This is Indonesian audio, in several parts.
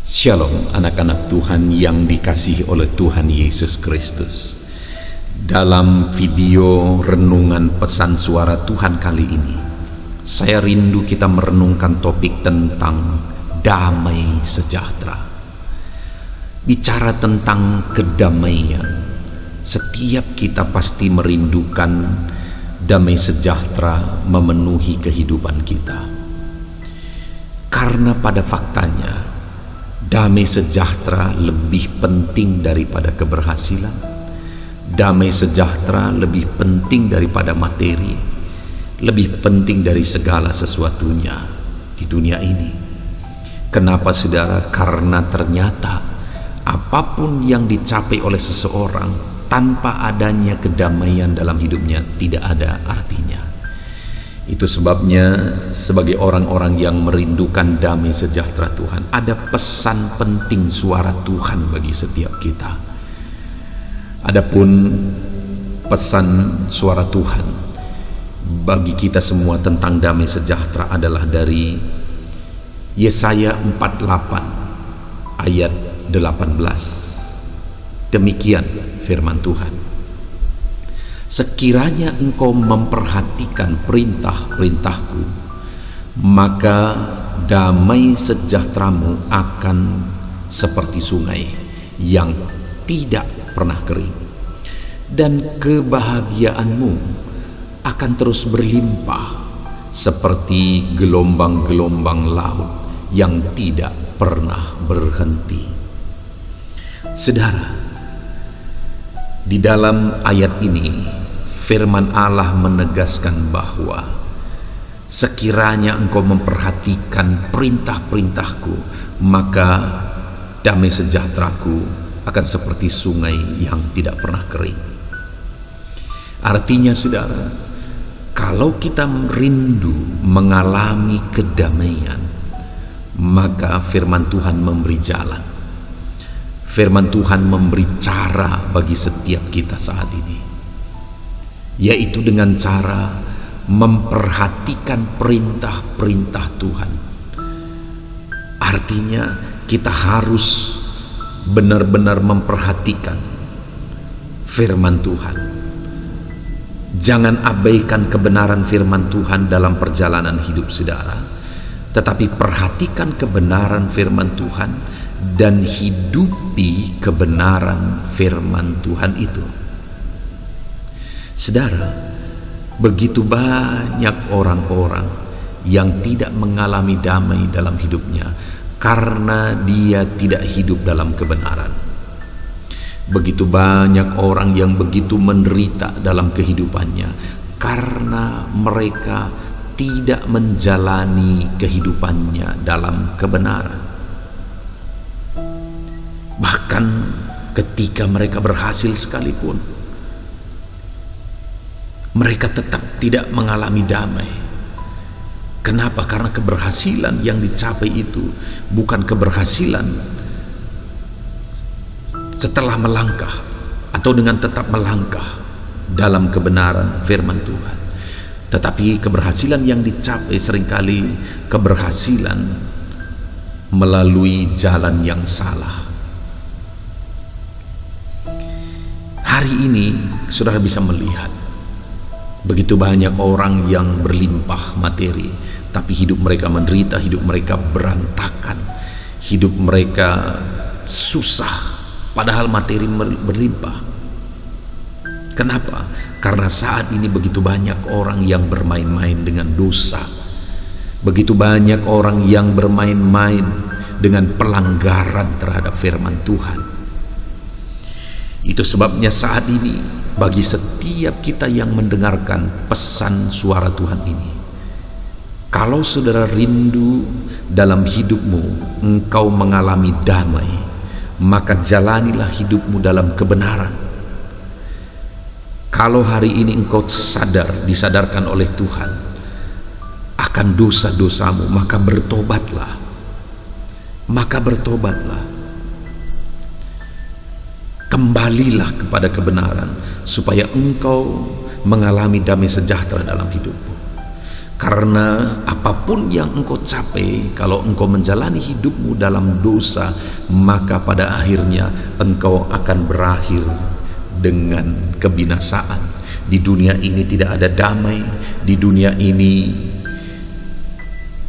Shalom anak-anak Tuhan yang dikasihi oleh Tuhan Yesus Kristus. Dalam video renungan pesan suara Tuhan kali ini, saya rindu kita merenungkan topik tentang damai sejahtera. Bicara tentang kedamaian, setiap kita pasti merindukan damai sejahtera memenuhi kehidupan kita. Karena pada faktanya, damai sejahtera lebih penting daripada keberhasilan. Damai sejahtera lebih penting daripada materi, lebih penting dari segala sesuatunya di dunia ini. Kenapa saudara? Karena ternyata apapun yang dicapai oleh seseorang tanpa adanya kedamaian dalam hidupnya tidak ada artinya. Itu sebabnya sebagai orang-orang yang merindukan damai sejahtera Tuhan, ada pesan penting suara Tuhan bagi setiap kita. Adapun pesan suara Tuhan bagi kita semua tentang damai sejahtera adalah dari Yesaya 48 ayat 18. Demikian firman Tuhan. Sekiranya engkau memperhatikan perintah-perintahku, maka damai sejahteramu akan seperti sungai yang tidak pernah kering, dan kebahagiaanmu akan terus berlimpah seperti gelombang-gelombang laut yang tidak pernah berhenti. Saudara, di dalam ayat ini firman Allah menegaskan bahwa sekiranya engkau memperhatikan perintah-perintahku, maka damai sejahteraku akan seperti sungai yang tidak pernah kering. Artinya saudara, kalau kita rindu mengalami kedamaian, maka firman Tuhan memberi jalan. Firman Tuhan memberi cara bagi setiap kita saat ini, yaitu dengan cara memperhatikan perintah-perintah Tuhan. Artinya kita harus benar-benar memperhatikan firman Tuhan. Jangan abaikan kebenaran firman Tuhan dalam perjalanan hidup saudara, tetapi perhatikan kebenaran firman Tuhan dan hidupi kebenaran firman Tuhan itu. Saudara, begitu banyak orang-orang yang tidak mengalami damai dalam hidupnya karena dia tidak hidup dalam kebenaran. Begitu banyak orang yang begitu menderita dalam kehidupannya karena mereka tidak menjalani kehidupannya dalam kebenaran. Bahkan ketika mereka berhasil sekalipun, mereka tetap tidak mengalami damai. Kenapa? Karena keberhasilan yang dicapai itu bukan keberhasilan setelah melangkah atau dengan tetap melangkah dalam kebenaran firman Tuhan, tetapi keberhasilan yang dicapai seringkali keberhasilan melalui jalan yang salah. Hari ini saudara bisa melihat begitu banyak orang yang berlimpah materi, tapi hidup mereka menderita, hidup mereka berantakan, hidup mereka susah, padahal materi berlimpah. Kenapa? Karena saat ini begitu banyak orang yang bermain-main dengan dosa, begitu banyak orang yang bermain-main dengan pelanggaran terhadap firman Tuhan. Itu sebabnya saat ini bagi setiap kita yang mendengarkan pesan suara Tuhan ini, kalau saudara rindu dalam hidupmu engkau mengalami damai, maka jalanilah hidupmu dalam kebenaran. Kalau hari ini engkau disadarkan oleh Tuhan akan dosa-dosamu, maka bertobatlah. Kembalilah kepada kebenaran supaya engkau mengalami damai sejahtera dalam hidupmu. Karena apapun yang engkau capai, kalau engkau menjalani hidupmu dalam dosa, maka pada akhirnya engkau akan berakhir dengan kebinasaan. Di dunia ini tidak ada damai, di dunia ini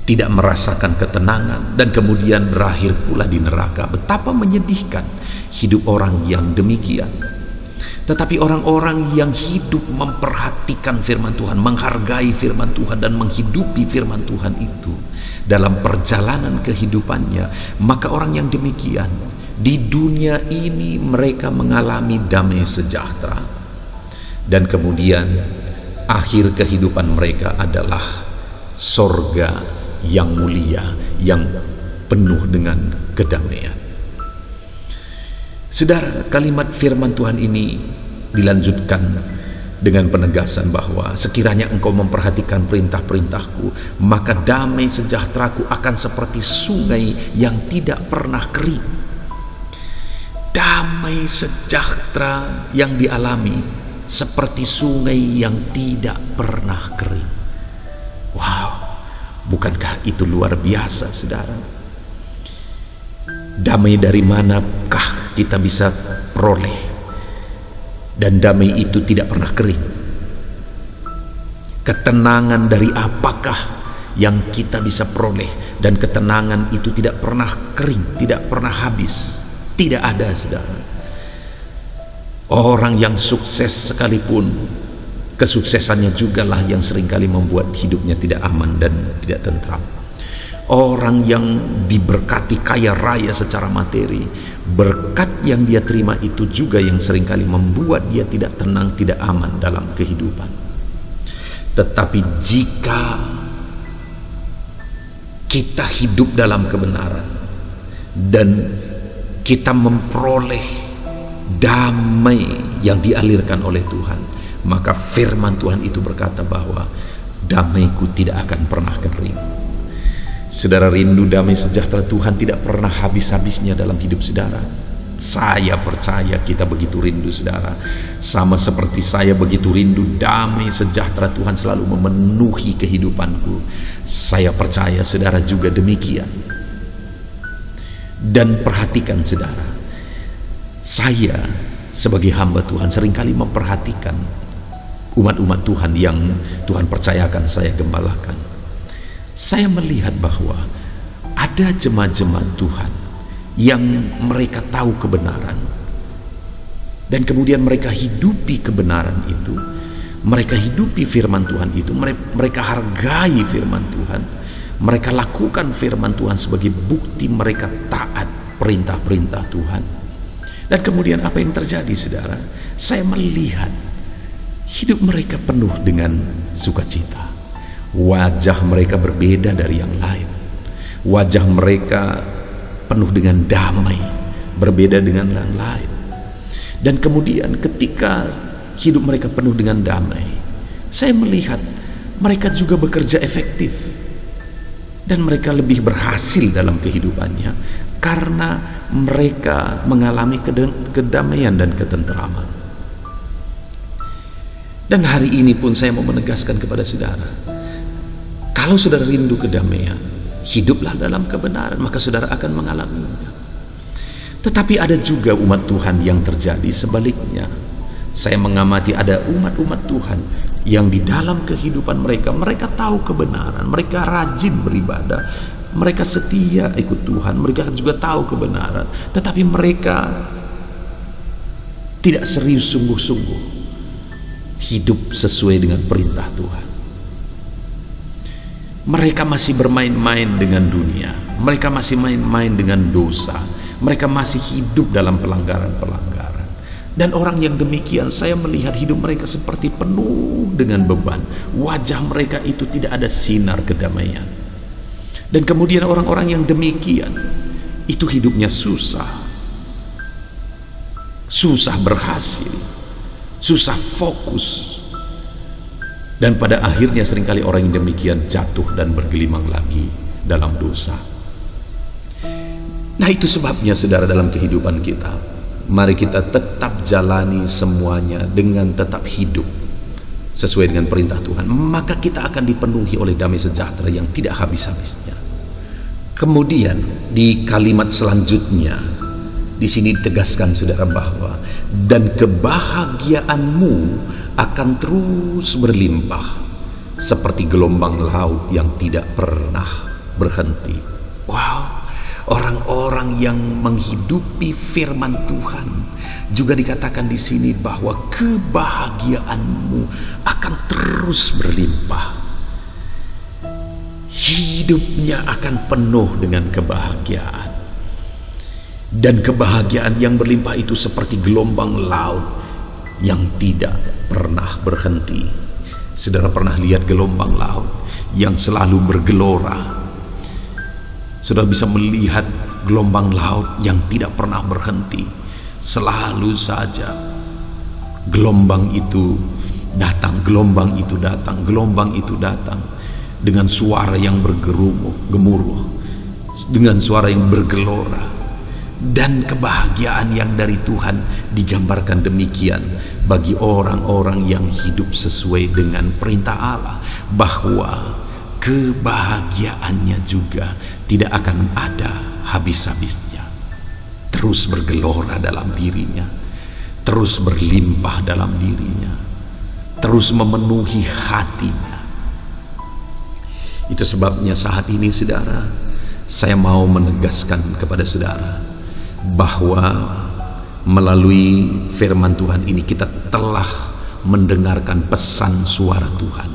tidak merasakan ketenangan, dan kemudian berakhir pula di neraka. Betapa menyedihkan hidup orang yang demikian. Tetapi orang-orang yang hidup memperhatikan firman Tuhan, menghargai firman Tuhan, dan menghidupi firman Tuhan itu dalam perjalanan kehidupannya, maka orang yang demikian di dunia ini mereka mengalami damai sejahtera, dan kemudian akhir kehidupan mereka adalah sorga yang mulia, yang penuh dengan kedamaian. Saudara, kalimat firman Tuhan ini dilanjutkan dengan penegasan bahwa sekiranya engkau memperhatikan perintah-perintahku, maka damai sejahteraku akan seperti sungai yang tidak pernah kering. Damai sejahtera yang dialami seperti sungai yang tidak pernah kering. Wow, bukankah itu luar biasa, saudara? Damai dari manakah kita bisa peroleh? Dan damai itu tidak pernah kering. Ketenangan dari apakah yang kita bisa peroleh? Dan ketenangan itu tidak pernah kering, tidak pernah habis. Tidak ada, saudara. Orang yang sukses sekalipun, kesuksesannya jugalah yang seringkali membuat hidupnya tidak aman dan tidak tentram. Orang yang diberkati kaya raya secara materi, berkat yang dia terima itu juga yang seringkali membuat dia tidak tenang, tidak aman dalam kehidupan. Tetapi jika kita hidup dalam kebenaran dan kita memperoleh damai yang dialirkan oleh Tuhan, maka firman Tuhan itu berkata bahwa damaiku tidak akan pernah kering. Saudara rindu damai sejahtera Tuhan tidak pernah habis-habisnya dalam hidup saudara. Saya percaya kita begitu rindu, saudara. Sama seperti saya begitu rindu damai sejahtera Tuhan selalu memenuhi kehidupanku. Saya percaya saudara juga demikian. Dan perhatikan saudara, saya sebagai hamba Tuhan seringkali memperhatikan umat-umat Tuhan yang Tuhan percayakan saya gembalakan. Saya melihat bahwa ada jemaat-jemaat Tuhan yang mereka tahu kebenaran, dan kemudian mereka hidupi kebenaran itu, mereka hidupi firman Tuhan itu, mereka hargai firman Tuhan, mereka lakukan firman Tuhan sebagai bukti mereka taat perintah-perintah Tuhan. Dan kemudian apa yang terjadi, saudara? Saya melihat hidup mereka penuh dengan sukacita. Wajah mereka berbeda dari yang lain. Wajah mereka penuh dengan damai, berbeda dengan yang lain. Dan kemudian ketika hidup mereka penuh dengan damai, saya melihat mereka juga bekerja efektif, dan mereka lebih berhasil dalam kehidupannya karena mereka mengalami kedamaian dan ketenteraman. Dan hari ini pun saya mau menegaskan kepada saudara, kalau saudara rindu kedamaian, hiduplah dalam kebenaran, maka saudara akan mengalaminya. Tetapi ada juga umat Tuhan yang terjadi sebaliknya. Saya mengamati ada umat-umat Tuhan yang di dalam kehidupan mereka, mereka tahu kebenaran, mereka rajin beribadah, mereka setia ikut Tuhan, mereka juga tahu kebenaran, tetapi mereka tidak serius sungguh-sungguh hidup sesuai dengan perintah Tuhan. Mereka masih bermain-main dengan dunia, mereka masih main-main dengan dosa, mereka masih hidup dalam pelanggaran-pelanggaran. Dan orang yang demikian, saya melihat hidup mereka seperti penuh dengan beban. Wajah mereka itu tidak ada sinar kedamaian. Dan kemudian orang-orang yang demikian itu hidupnya susah berhasil, susah fokus. Dan pada akhirnya seringkali orang yang demikian jatuh dan bergelimang lagi dalam dosa. Nah, itu sebabnya saudara, dalam kehidupan kita, mari kita tetap jalani semuanya dengan tetap hidup sesuai dengan perintah Tuhan, maka kita akan dipenuhi oleh damai sejahtera yang tidak habis-habisnya. Kemudian di kalimat selanjutnya di sini ditegaskan saudara bahwa dan kebahagiaanmu akan terus berlimpah seperti gelombang laut yang tidak pernah berhenti. Wow, orang-orang yang menghidupi firman Tuhan juga dikatakan di sini bahwa kebahagiaanmu akan terus berlimpah. Hidupnya akan penuh dengan kebahagiaan. Dan kebahagiaan yang berlimpah itu seperti gelombang laut yang tidak pernah berhenti. Saudara pernah lihat gelombang laut yang selalu bergelora? Saudara bisa melihat gelombang laut yang tidak pernah berhenti. Selalu saja gelombang itu datang, gelombang itu datang, gelombang itu datang, dengan suara yang gemuruh, dengan suara yang bergelora. Dan kebahagiaan yang dari Tuhan digambarkan demikian bagi orang-orang yang hidup sesuai dengan perintah Allah, bahwa kebahagiaannya juga tidak akan ada habis-habisnya, terus bergelora dalam dirinya, terus berlimpah dalam dirinya, terus memenuhi hatinya. Itu sebabnya saat ini saudara, saya mau menegaskan kepada saudara bahwa melalui firman Tuhan ini kita telah mendengarkan pesan suara Tuhan,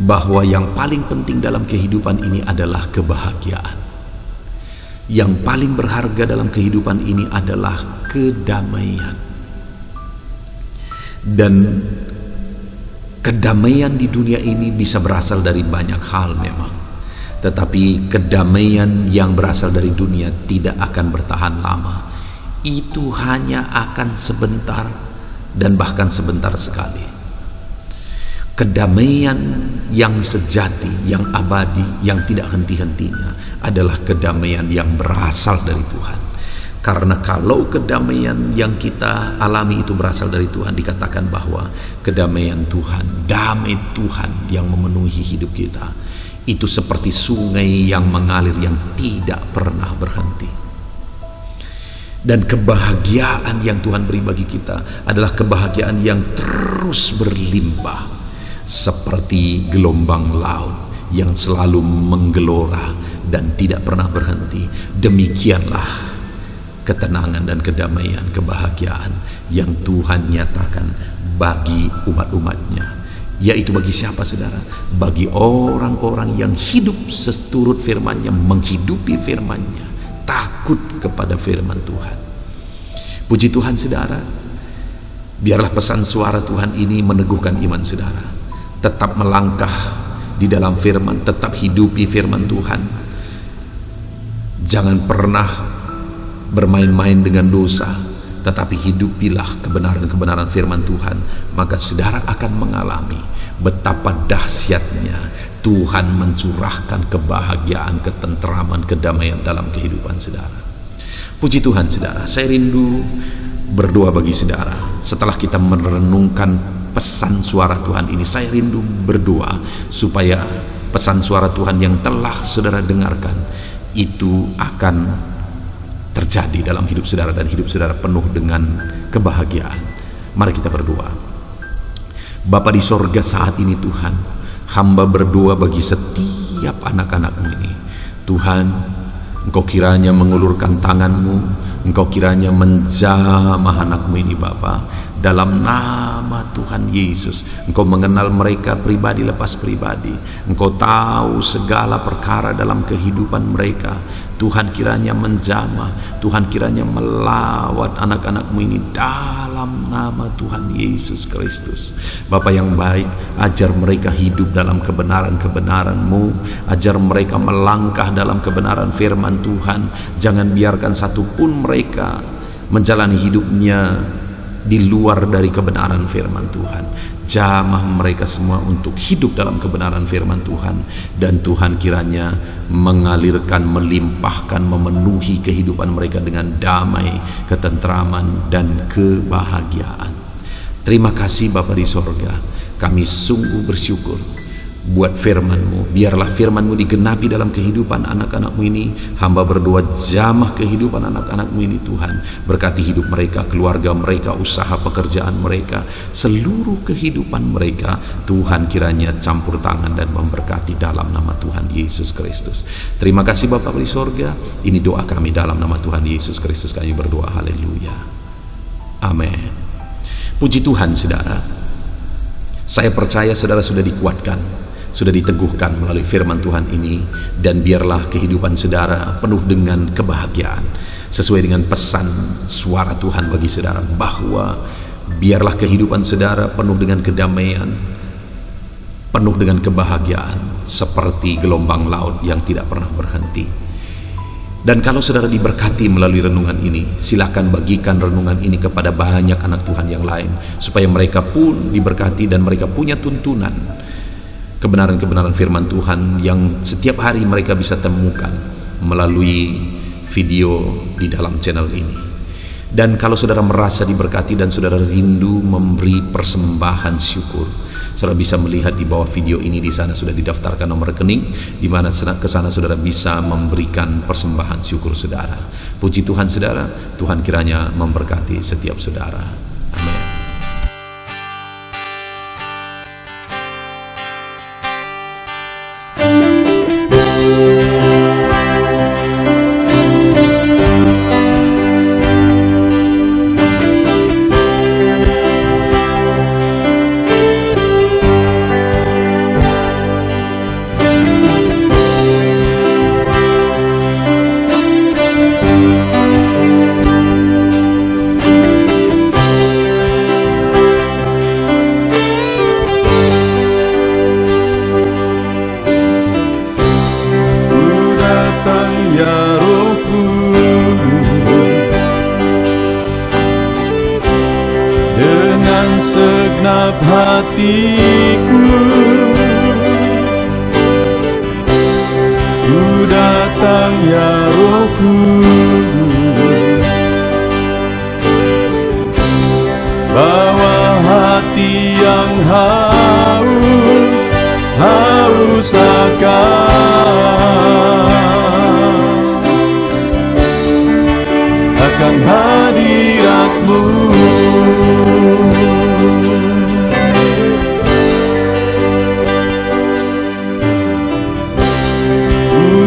bahwa yang paling penting dalam kehidupan ini adalah kebahagiaan. Yang paling berharga dalam kehidupan ini adalah kedamaian. Dan kedamaian di dunia ini bisa berasal dari banyak hal memang, tetapi kedamaian yang berasal dari dunia tidak akan bertahan lama. Itu hanya akan sebentar dan bahkan sebentar sekali. Kedamaian yang sejati, yang abadi, yang tidak henti-hentinya adalah kedamaian yang berasal dari Tuhan. Karena kalau kedamaian yang kita alami itu berasal dari Tuhan, dikatakan bahwa kedamaian Tuhan, damai Tuhan yang memenuhi hidup kita, itu seperti sungai yang mengalir yang tidak pernah berhenti. Dan kebahagiaan yang Tuhan beri bagi kita adalah kebahagiaan yang terus berlimpah, seperti gelombang laut yang selalu menggelora dan tidak pernah berhenti. Demikianlah ketenangan dan kedamaian, kebahagiaan yang Tuhan nyatakan bagi umat-umatnya. Yaitu bagi siapa saudara? Bagi orang-orang yang hidup seturut firman-Nya, menghidupi firman-Nya, takut kepada firman Tuhan. Puji Tuhan saudara, biarlah pesan suara Tuhan ini meneguhkan iman saudara. Tetap melangkah di dalam firman, tetap hidupi firman Tuhan. Jangan pernah bermain-main dengan dosa, tetapi hidupilah kebenaran-kebenaran firman Tuhan. Maka saudara akan mengalami betapa dahsyatnya Tuhan mencurahkan kebahagiaan, ketenteraman, kedamaian dalam kehidupan saudara. Puji Tuhan saudara, saya rindu berdoa bagi saudara. Setelah kita merenungkan pesan suara Tuhan ini, saya rindu berdoa supaya pesan suara Tuhan yang telah saudara dengarkan itu akan terjadi dalam hidup saudara, dan hidup saudara penuh dengan kebahagiaan. Mari kita berdoa. Bapa di sorga, saat ini Tuhan, hamba berdoa bagi setiap anak-anak-Mu ini. Tuhan, Engkau kiranya mengulurkan tangan-Mu, Engkau kiranya menjamah anak-Mu ini Bapa, dalam nama Tuhan Yesus. Engkau mengenal mereka pribadi lepas pribadi, Engkau tahu segala perkara dalam kehidupan mereka. Tuhan kiranya menjamah, Tuhan kiranya melawat anak-anak-Mu ini dalam nama Tuhan Yesus Kristus. Bapa yang baik, ajar mereka hidup dalam kebenaran-kebenaran-Mu, ajar mereka melangkah dalam kebenaran firman Tuhan. Jangan biarkan satupun mereka menjalani hidupnya di luar dari kebenaran firman Tuhan. Jamah mereka semua untuk hidup dalam kebenaran firman Tuhan, dan Tuhan kiranya mengalirkan, melimpahkan, memenuhi kehidupan mereka dengan damai, ketenteraman, dan kebahagiaan. Terima kasih Bapa di sorga, Kami sungguh bersyukur buat firman-Mu. Biarlah firman-Mu digenapi dalam kehidupan anak-anak-Mu ini. Hamba berdoa jamah kehidupan anak-anak-Mu ini Tuhan. Berkati hidup mereka, keluarga mereka, usaha pekerjaan mereka, seluruh kehidupan mereka. Tuhan kiranya campur tangan dan memberkati dalam nama Tuhan Yesus Kristus. Terima kasih Bapa di sorga. Ini doa kami dalam nama Tuhan Yesus Kristus kami berdoa. Haleluya. Amin. Puji Tuhan saudara. Saya percaya saudara sudah dikuatkan, sudah diteguhkan melalui firman Tuhan ini, dan biarlah kehidupan saudara penuh dengan kebahagiaan sesuai dengan pesan suara Tuhan bagi saudara, bahwa biarlah kehidupan saudara penuh dengan kedamaian, penuh dengan kebahagiaan seperti gelombang laut yang tidak pernah berhenti. Dan kalau saudara diberkati melalui renungan ini, silakan bagikan renungan ini kepada banyak anak Tuhan yang lain, supaya mereka pun diberkati dan mereka punya tuntunan kebenaran-kebenaran firman Tuhan yang setiap hari mereka bisa temukan melalui video di dalam channel ini. Dan kalau saudara merasa diberkati dan saudara rindu memberi persembahan syukur, saudara bisa melihat di bawah video ini, di sana sudah didaftarkan nomor rekening, di mana ke sana saudara bisa memberikan persembahan syukur saudara. Puji Tuhan saudara, Tuhan kiranya memberkati setiap saudara. Amin. Segenap hatiku ku datang ya Roh Kudus, bawa hati yang haus akan hadirat-Mu.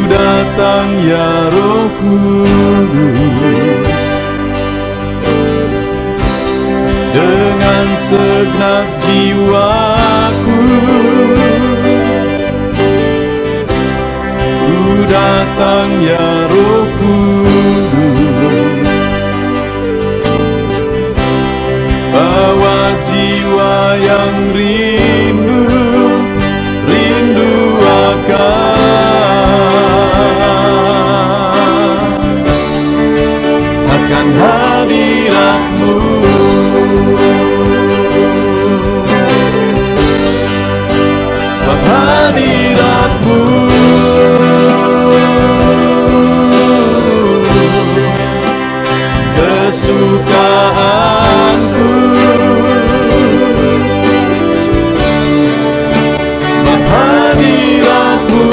Datang ya Roh Kudus, dengan segenap jiwaku ku datang ya Roh Kudus, bawa jiwa yang rindu akan hadirat-Mu. Sebab hadirat-Mu kesukaanku, sebab hadirat-Mu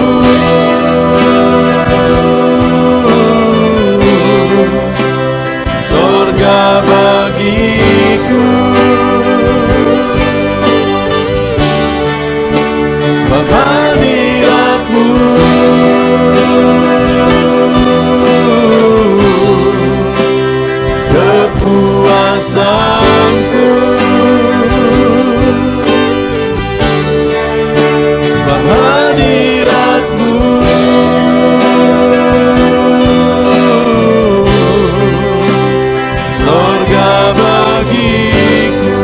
sorga bagiku, sebab hadirat-Mu kepuasanku, sebab hadirat-Mu sorga bagiku.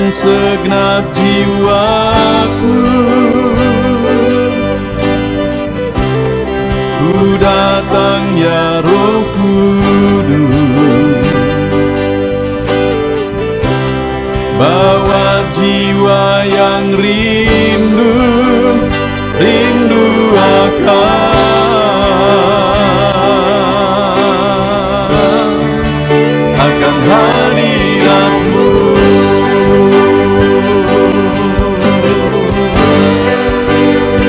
segenap jiwaku. Ku datang ya Roh Kudus, bawa jiwa yang rindu akan hadirat-Mu.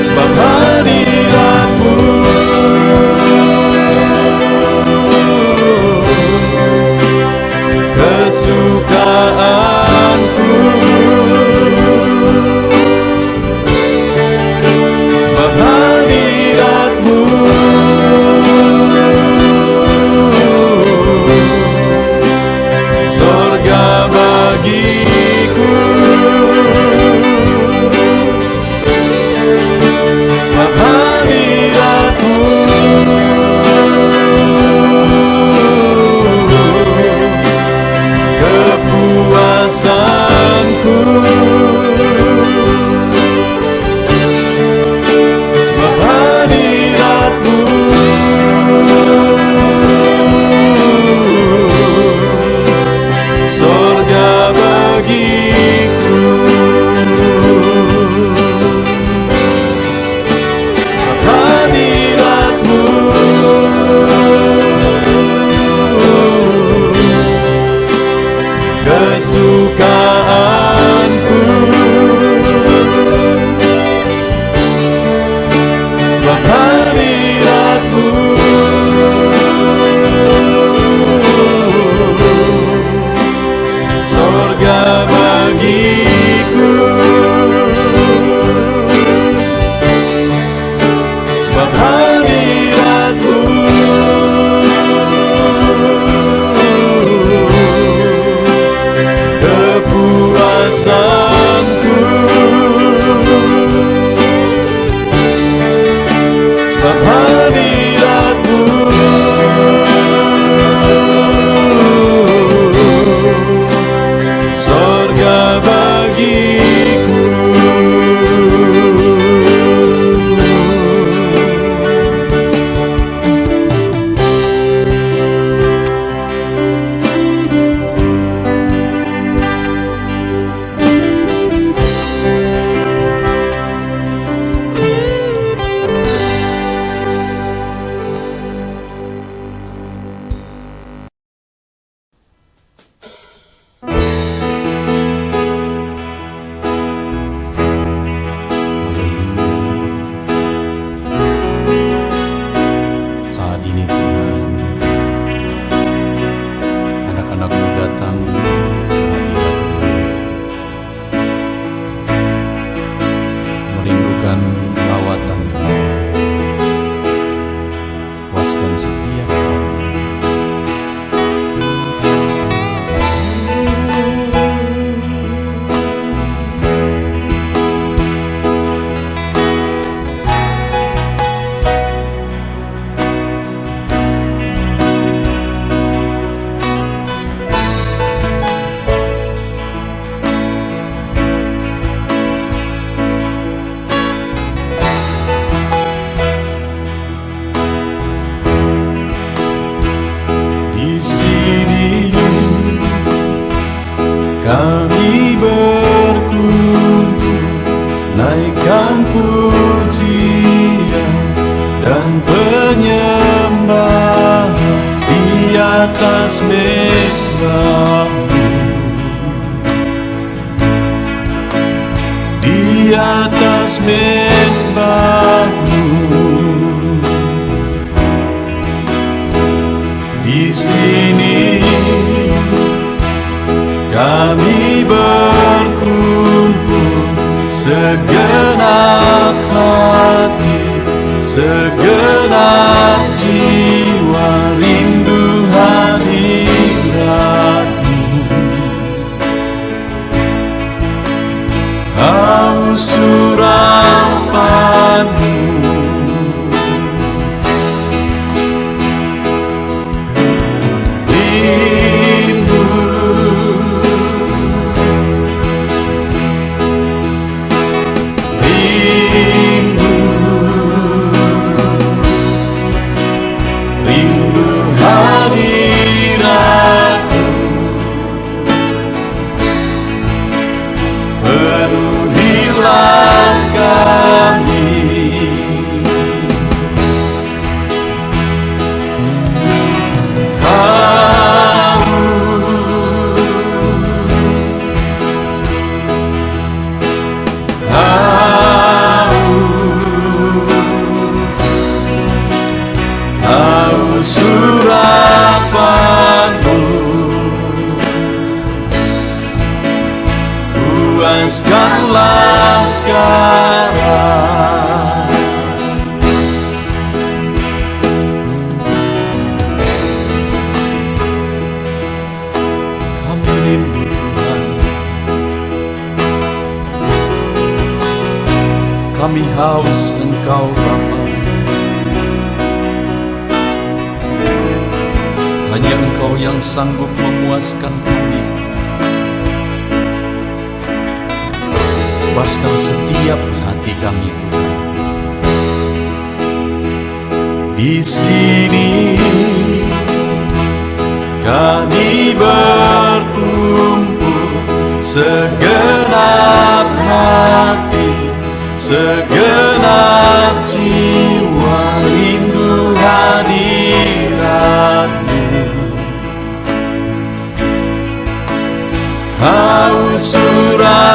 Sebab hadirat-Mu kesukaanku. Sebab hadirat-Mu sorga bagiku. Sebab hadirat-Mu kepuasanku. Sebab hadirat-Mu sorga bagiku. Sebab hadirat-Mu kesukaanku. Sebab hadirat-Mu sorga bagiku. Sebab hadirat-Mu kepuasanku. Sebab hadirat-Mu sorga bagiku. Saat ini Tuhan, anak-anak-Mu datang ke hadirat-Mu, merindukan lawatan-Mu. Puaskan setiap kami. Di sini kami berkumpul, naikkan pujian dan penyembahan di atas mezbah-Mu, di atas mezbah-Mu. Di sini kami berkumpul, segenap hati, segenap jiwa rindu hadirat-Mu. Haus surapan-Mu, haus Engkau Bapa. Hanya Engkau yang sanggup memuaskan kami. Puaskan setiap hati kami Tuhan. Di sini kami berkumpul, segenap hati, segenap jiwa rindu hadirat-Mu. Haus urapan-Mu,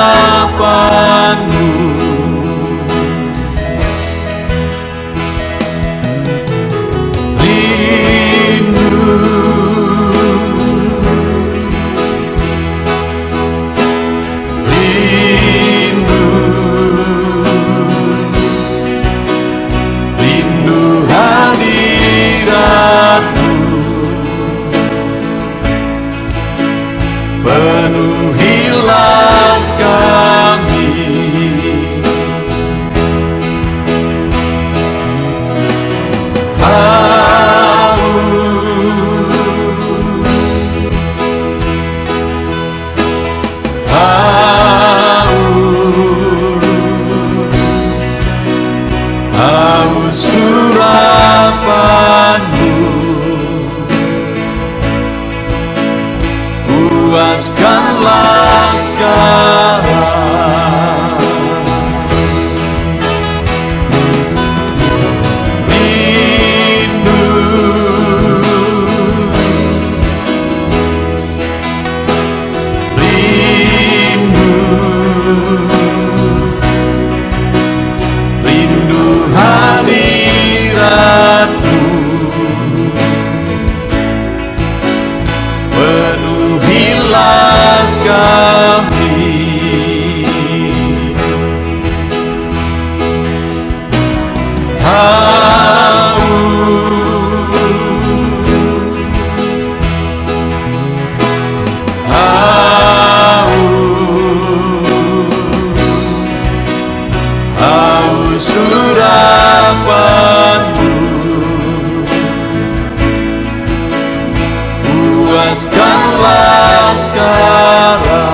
penuhilah kami. Haus urapan-Mu, puaskanlah sekarang. Rindu, rindu, rindu hadirat-Mu. Penuhilah kami. Haus urapan-Mu, puaskanlah sekarang.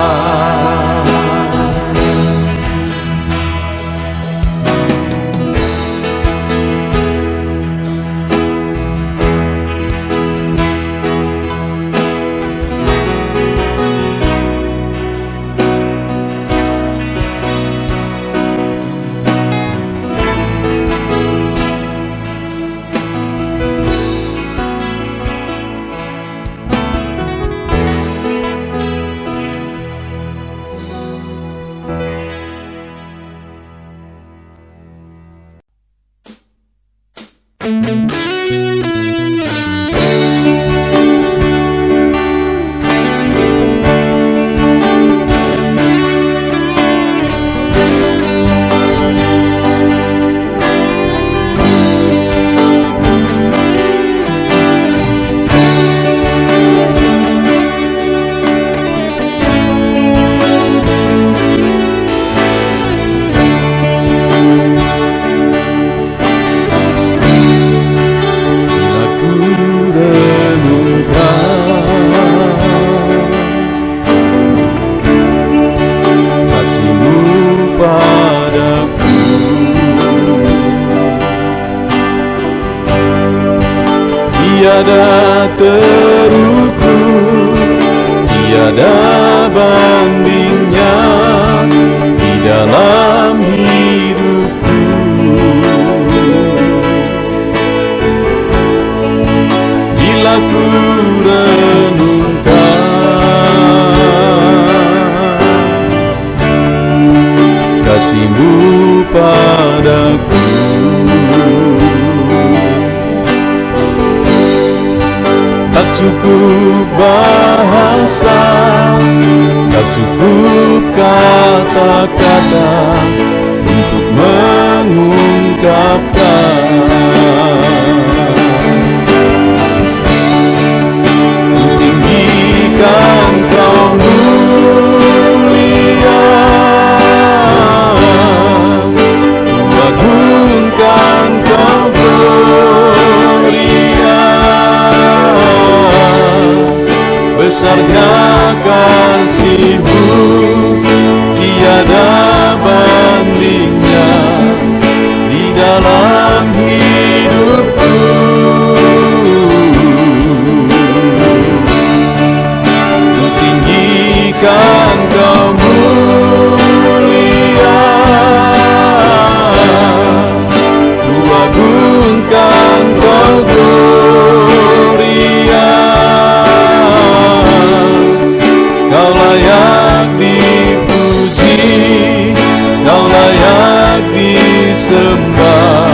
Tiada terukur, tiada bandingnya di dalam hidupku. Bila ku renungkan kasih-Mu padaku, tak cukup bahasa, tak cukup kata-kata untuk mengungkapkan. Tinggikan Kau mulia, Tuhan besarnya kasih-Mu, tiada bandingnya di dalam hidupku. Ku tinggikan Kau mulia, ku agungkan Kau gloria. Kau layak dipuji, Kau layak disembah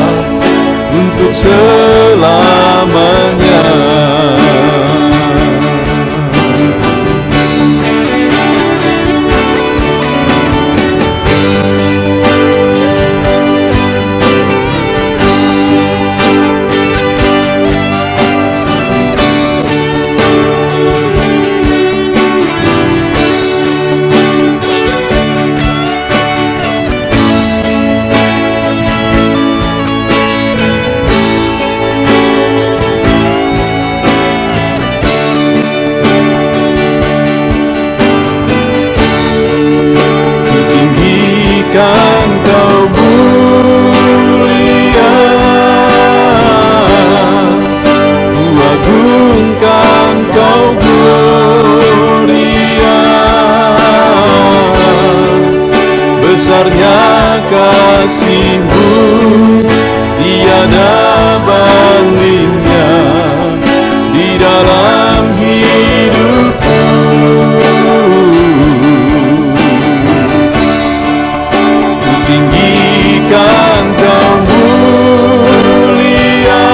untuk selamanya. Kan Kau mulia, ku agungkan Kau gloria. Besarnya kasih-Mu, tiada bandingnya di dalam hidupku. Tinggikan Kau mulia,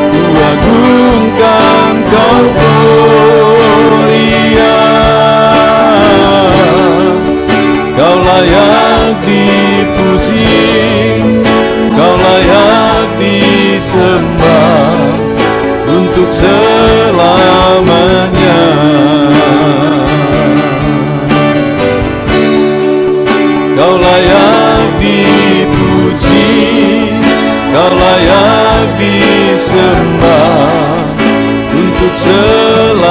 ku agungkan Kau gloria. Kau layak dipuji, Kau layak disembah untuk selamanya. Kau layak dipuji, Kau layak disembah untuk selamanya.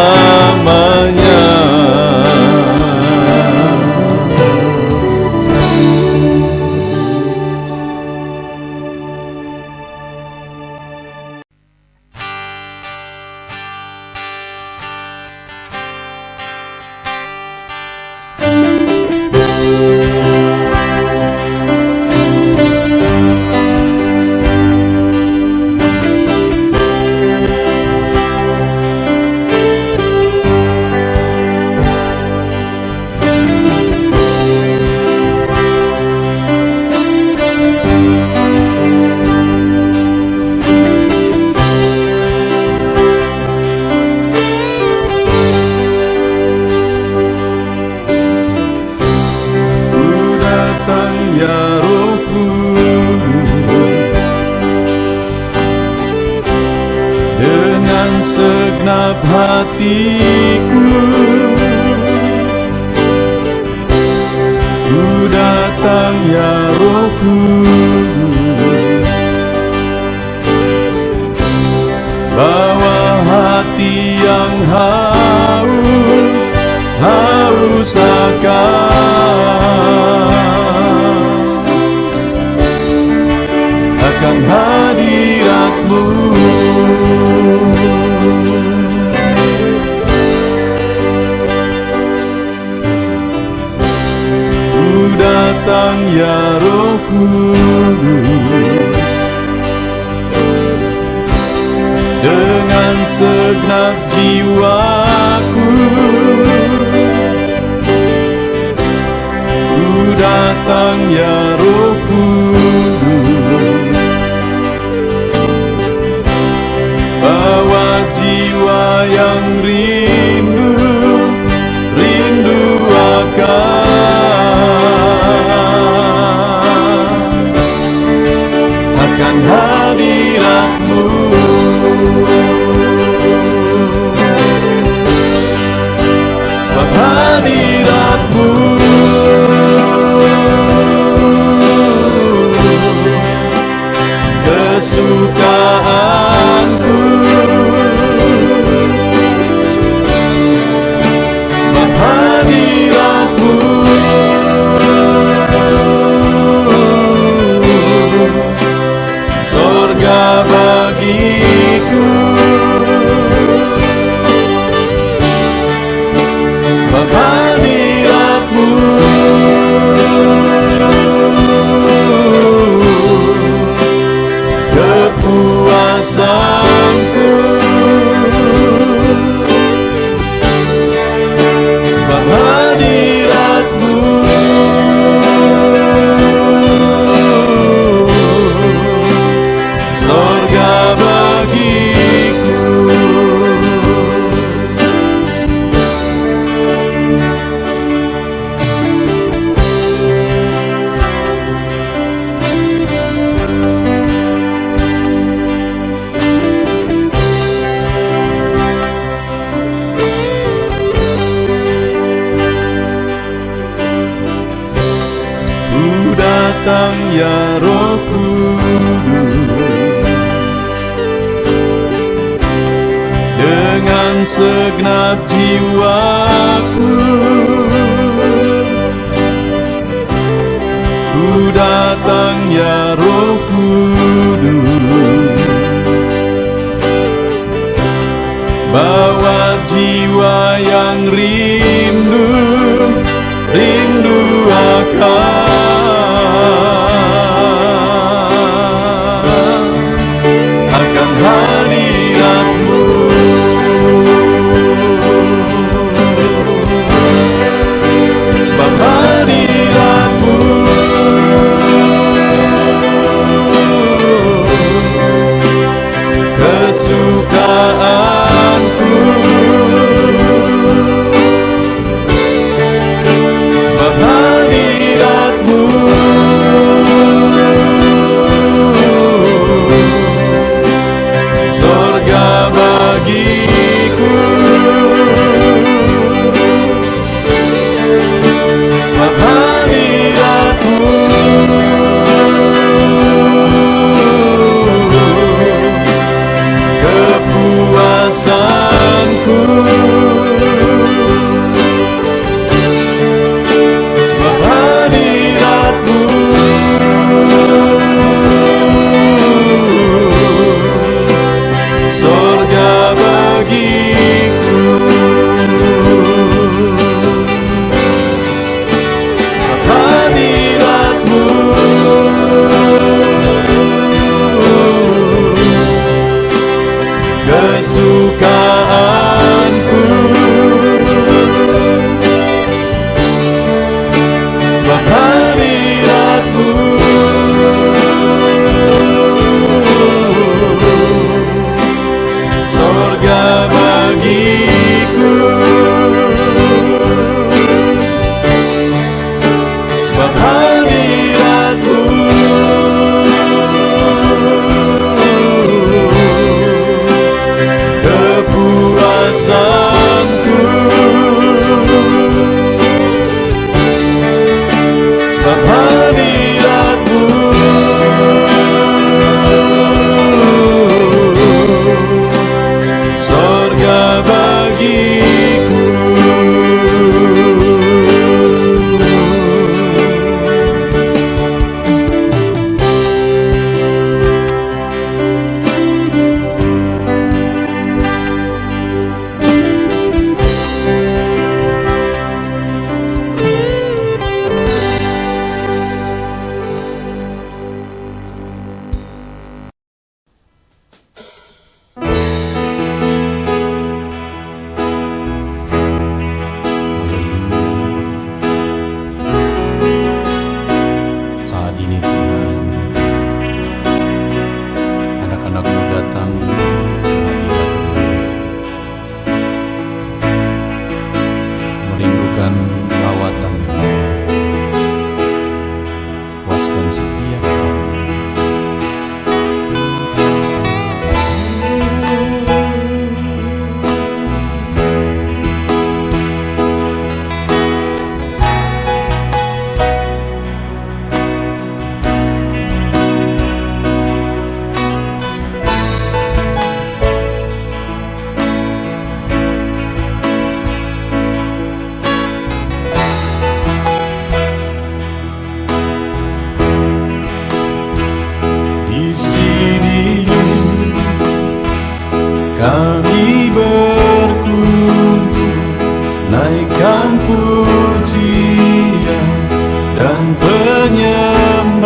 Ya Roh Kudus, dengan segenap hatiku ku datang, ya Roh Kudus. Bawa hati yang haus akan hadirat-Mu. Ku datang, ya Roh Kudus, dengan segenap jiwaku. Ku datang, ya Roh Kudus, bawa jiwa yang rindu akan hadirat-Mu. Sebab hadirat-Mu kesukaanku. datang ya Roh Kudus, dengan segenap jiwaku ku datang ya Roh Kudus, bawa jiwa yang rindu akan hadirat-Mu. Sebab hadirat-Mu kesukaanku, sebab hadirat-Mu sorga bagiku, sebab hadirat-Mu kepuasanku, sebab hadirat-Mu sorga bagiku, sebab hadirat-Mu kesukaanku, sebab hadirat-Mu sorga bagiku, sebab hadirat-Mu kepuasanku, sebab hadirat-Mu sorga bagiku. Saat ini Tuhan, anak-anak-Mu datang ke hadirat-Mu, merindukan lawatan-Mu. Puaskan setiap kami. Kami berkumpul, naikkan pujian dan penyembahan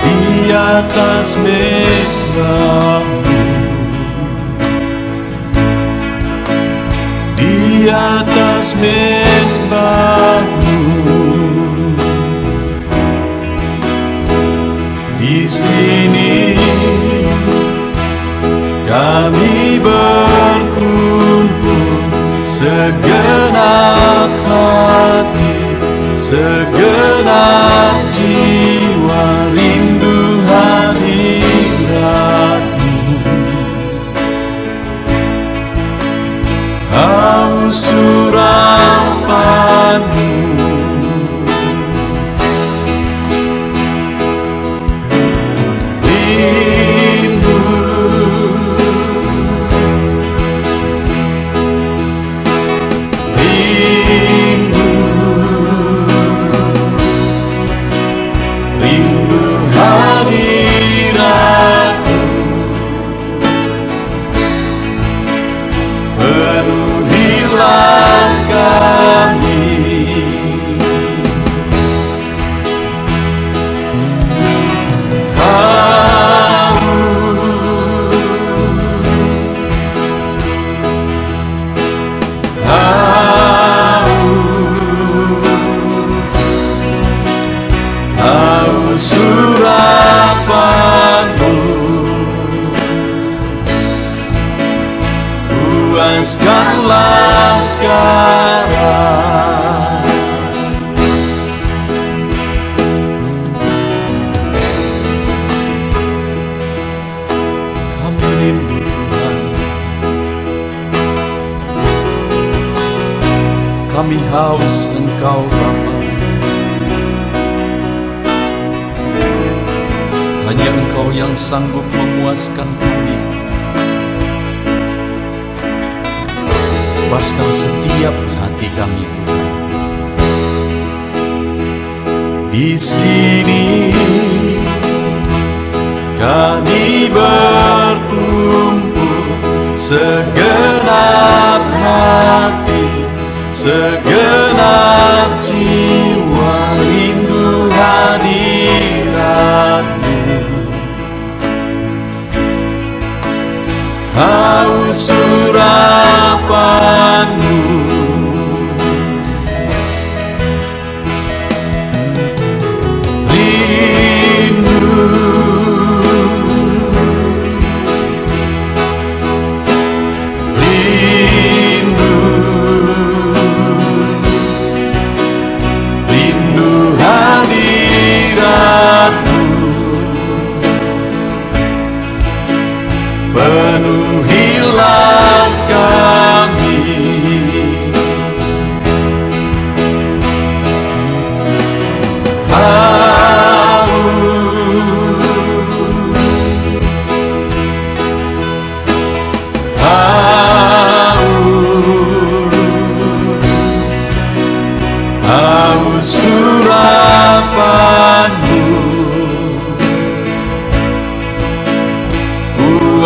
di atas mezbah-Mu, di atas mezbah-Mu. Di sini kami berkumpul, segenap hati, segenap jiwa rindu hadirat-Mu, haus urapan-Mu. puaskanlah sekarang. Kami rindu Tuhan, kami haus Engkau Bapa. Hanya Engkau yang sanggup memuaskan kami. Puaskan setiap hati kami Tuhan. Di sini kami berkumpul, segenap hati, segenap jiwa, rindu hadirat-Mu. Haus urapan-Mu, rindu, rindu, rindu hadirat-Mu. Penuhilah kami, haus urapan-Mu.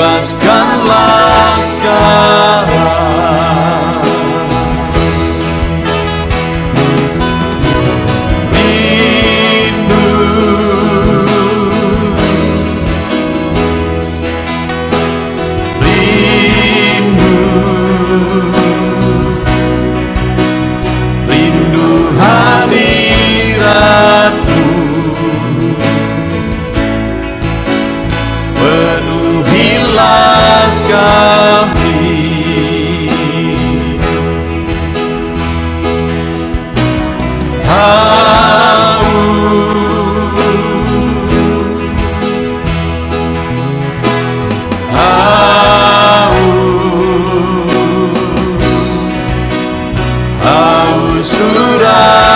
Puaskanlah sekarang. Rindu, rindu, rindu hadirat-Mu. Penuhilah kami, haus urapan-Mu.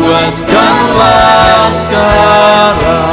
Puaskanlah sekarang.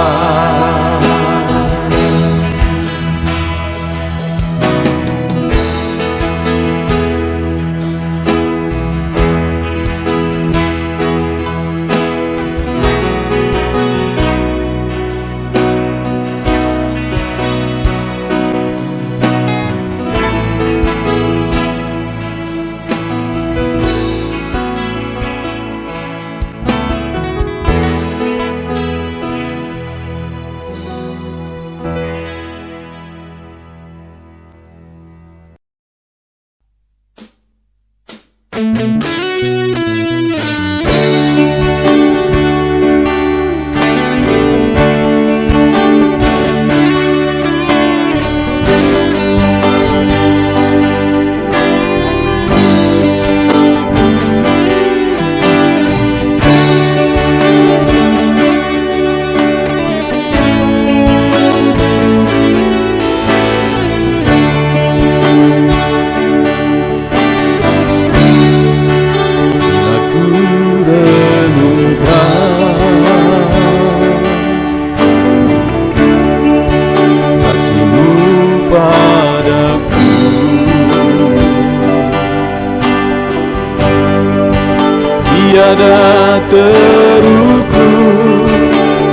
Tiada terukur,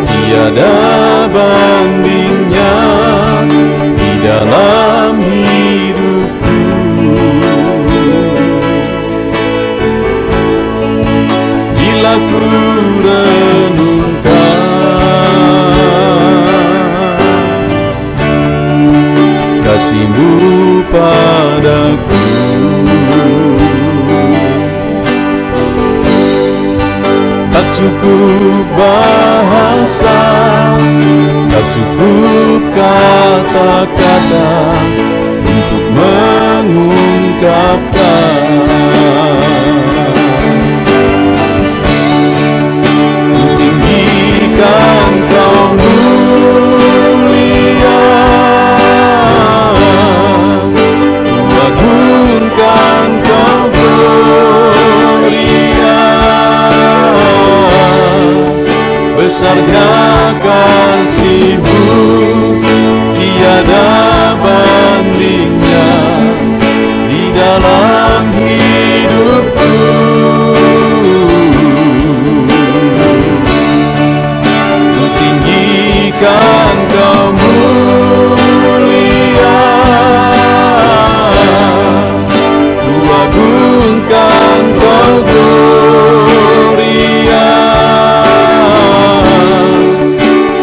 tiada bandingnya di dalam hidupku. Bila ku renungkan kasih-Mu padaku, tak cukup bahasa, tak cukup kata-kata untuk mengungkapkan. Tinggikan Kau mulia, agungkan Kau gloria. Besarnya kasih-Mu, tiada bandingnya di dalam hidupku. Ku tinggikan Kau mulia, ku agungkan Kau gloria.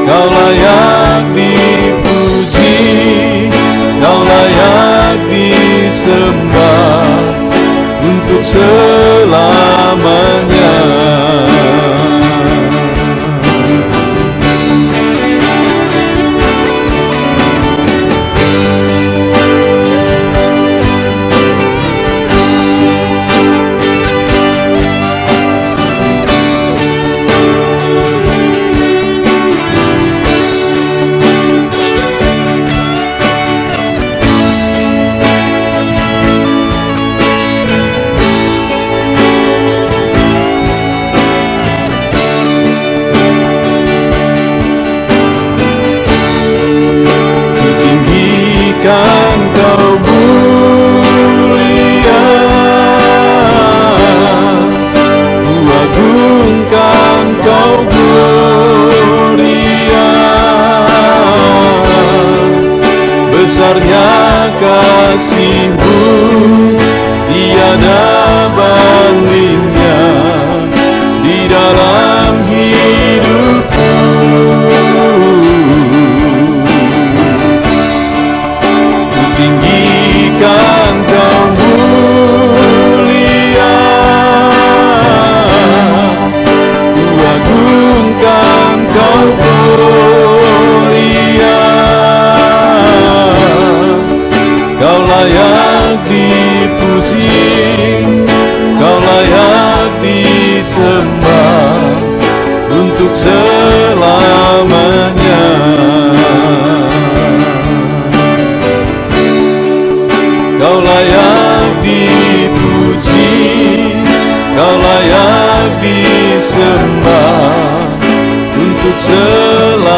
Kau layak dipuji, Kau layak disembah untuk selamanya. Tinggikan Kau mulia, ku agungkan Kau gloria. Besarnya kasih-Mu, tiada bandingnya di dalam hidupku. Tinggikan Kau mulia, ku agungkan Kau gloria. Kau layak dipuji, Kau layak disembah untuk selamanya. Kau layak dipuji, Kau layak disembah untuk selamanya.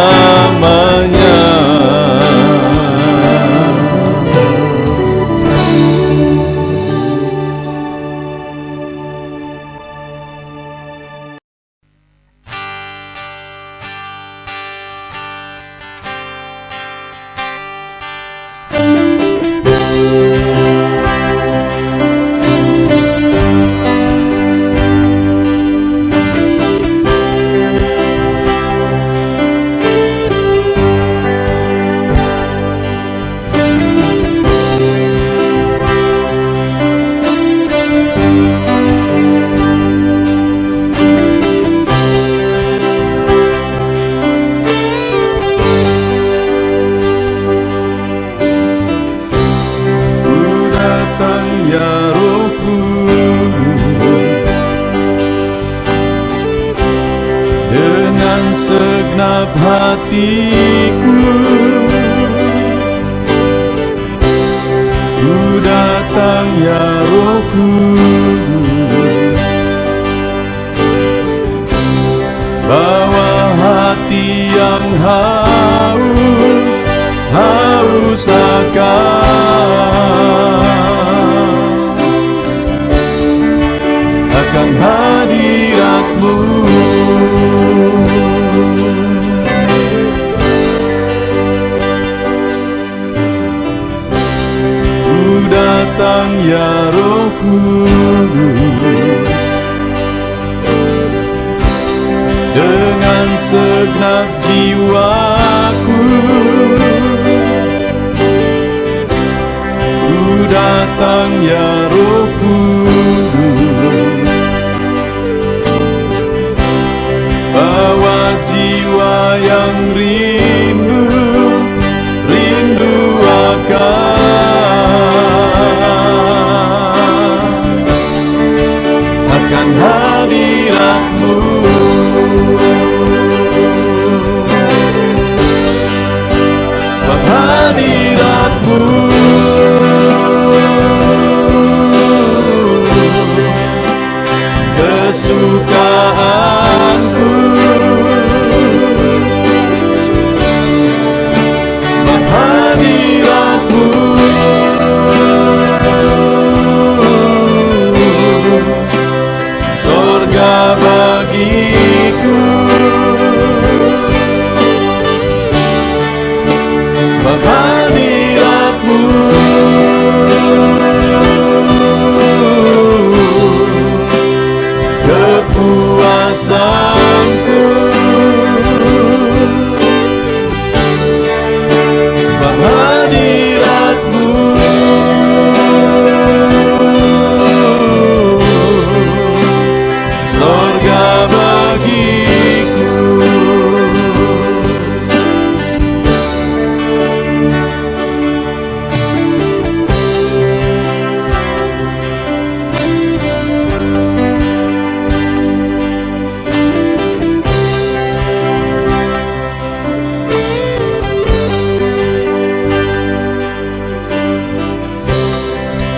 Segenap hatiku ku datang ya Roh Kudus, bawa hati yang haus akan hadirat-Mu. Datang ya Roh Kudus, dengan segenap jiwaku ku datang ya Roh Kudus, bawa jiwa yang rindu hadirat-Mu. Kepuasanku sebab hadirat-Mu. Sorga bagiku.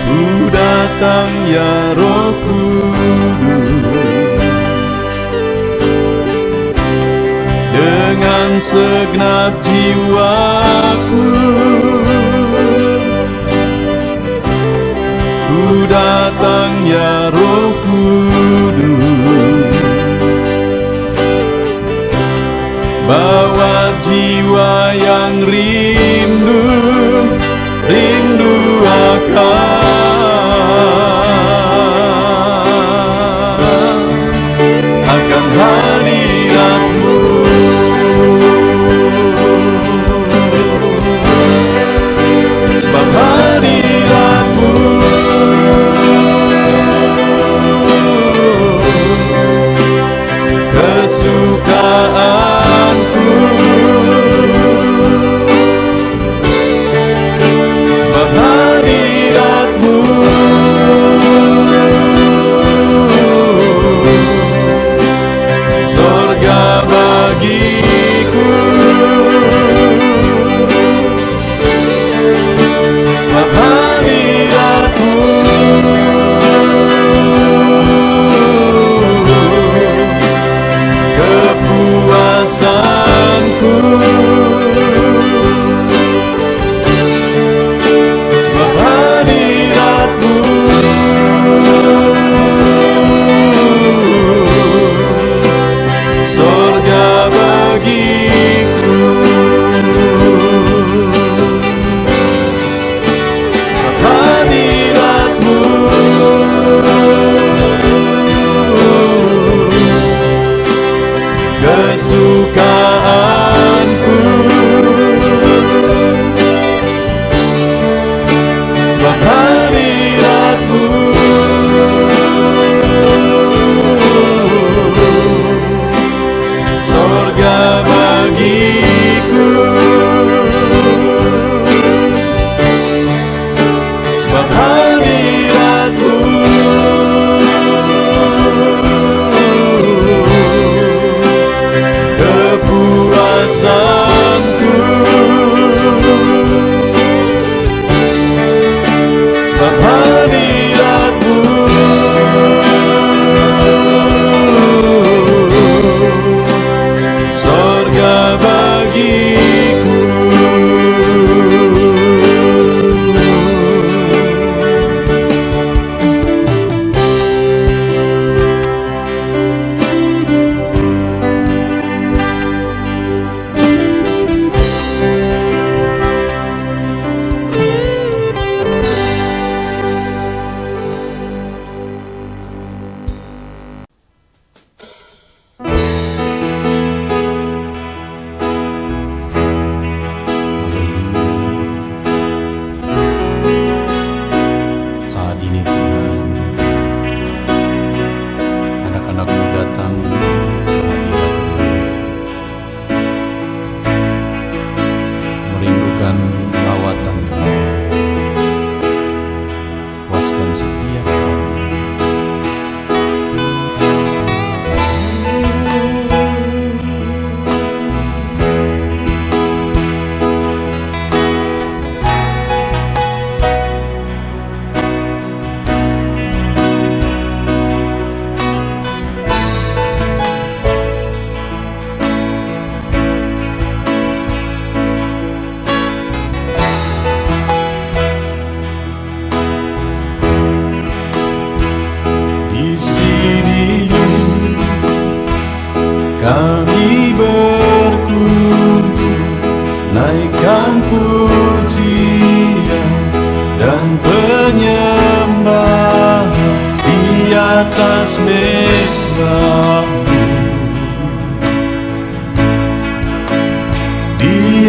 Ku datang ya Roh Kudus, dengan segenap jiwaku. Ku datang ya Roh Kudus, bawa jiwa yang rindu akan hadirat-Mu. Sebab hadirat-Mu kesukaanku.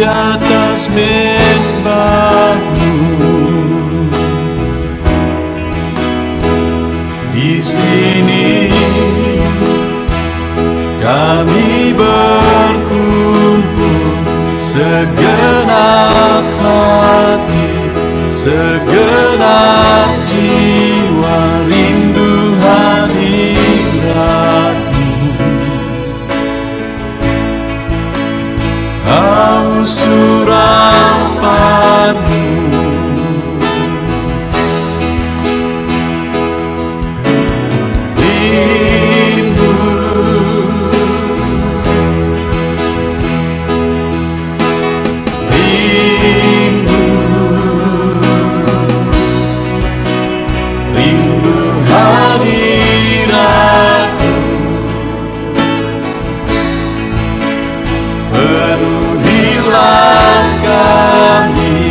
di atas mezbahmu. Di sini kami berkumpul, segenap hati, segenap jiwa, rindu hadiratmu. Haus urapanmu, rindu, rindu, rindu hadiratmu. Penuhilah kami,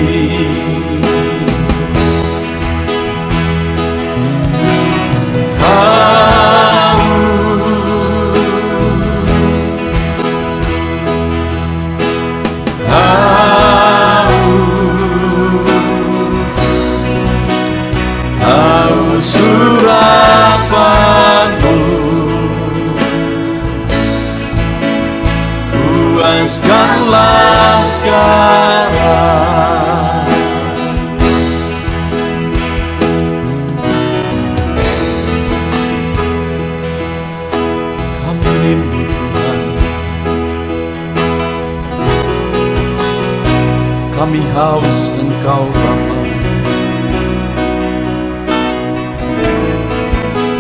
haus urapanmu, puaskanlah sekarang. Kami rindu Tuhan, kami haus Engkau Bapa.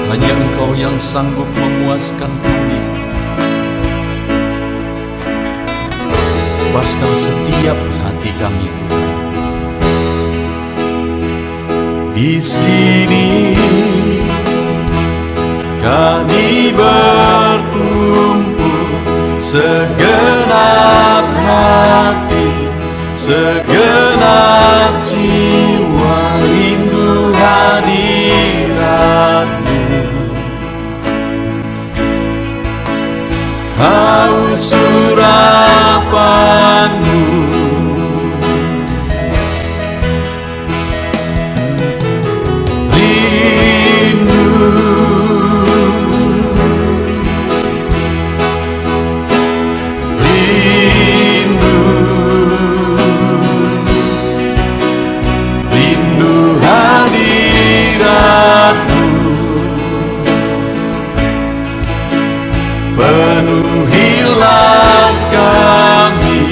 Hanya Engkau yang sanggup memuaskan kami. Puaskan setiap hati kami Tuhan. Di sini kami berkumpul, segenap hati, segenap jiwa, rindu hadiratmu. Haus urapanmu, rindu, rindu, rindu hadiratmu. Penuhilah kami,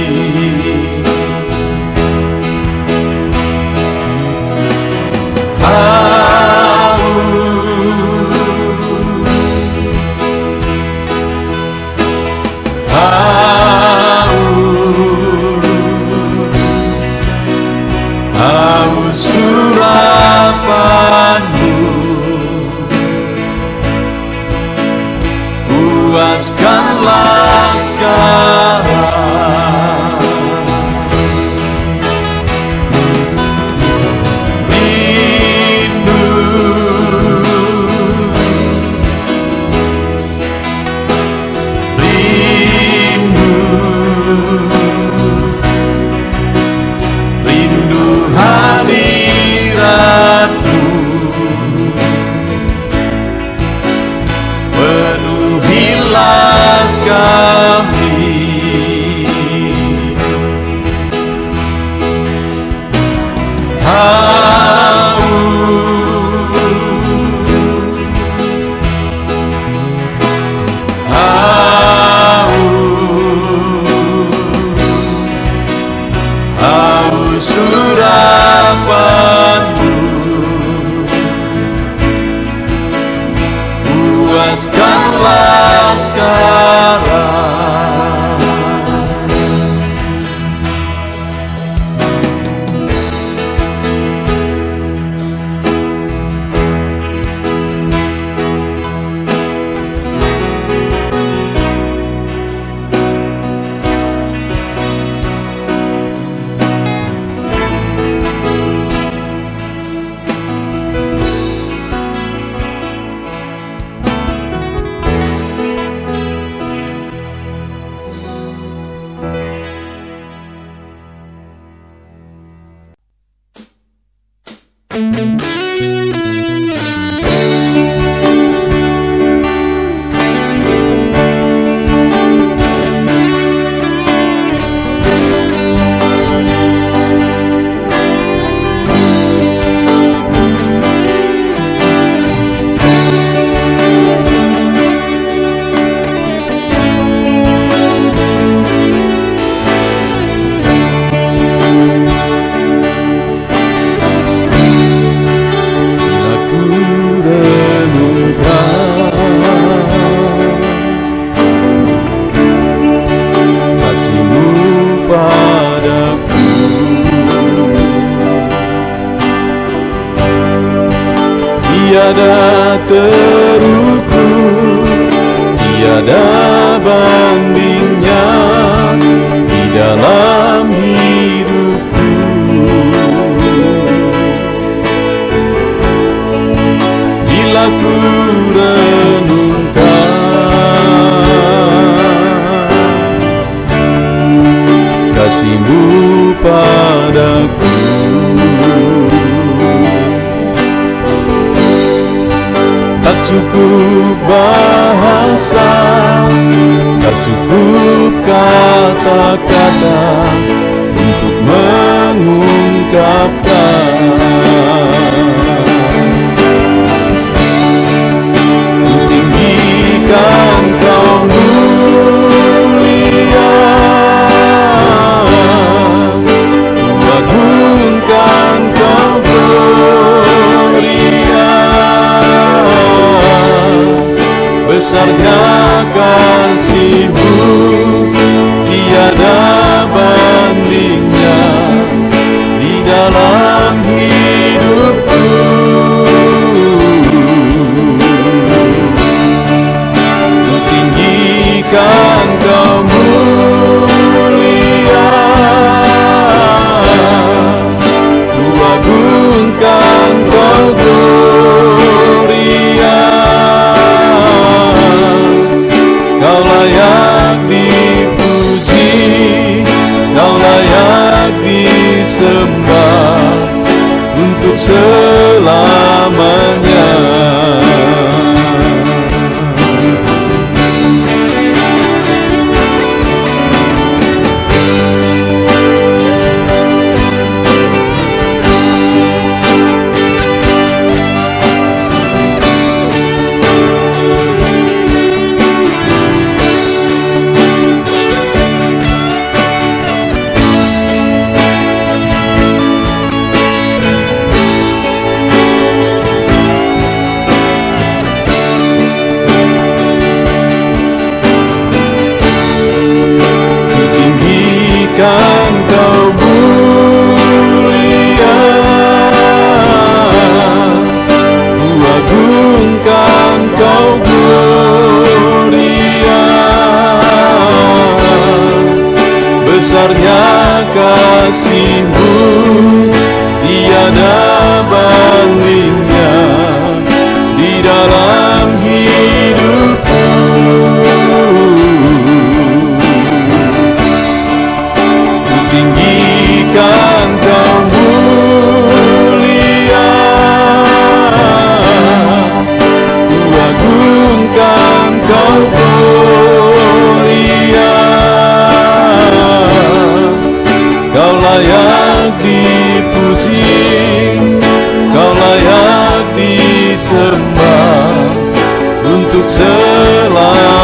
tiada terukur, tiada bandingnya di dalam hidupku. Bila ku renungkan kasih-Mu padaku, tak cukup bahasa, tak cukup kata-kata untuk mengungkapkan. Tinggikan Kau mulia, agungkan Kau gloria, besarnya kasih-Mu, tiada bandingnya di dalam hidupku. Ku tinggikan Kau mulia, ku agungkan Kau gloria, Kau layak dipuji, Kau layak disembah untuk selamanya. Kan Kau mulia, ku agungkan Kau gloria, besarnya kasih-Mu, tiada bandingnya di dalam hidupku. Tinggikan Kau mulia, ku agungkan Kau gloria, Kau layak dipuji, Kau layak disembah untuk selamanya.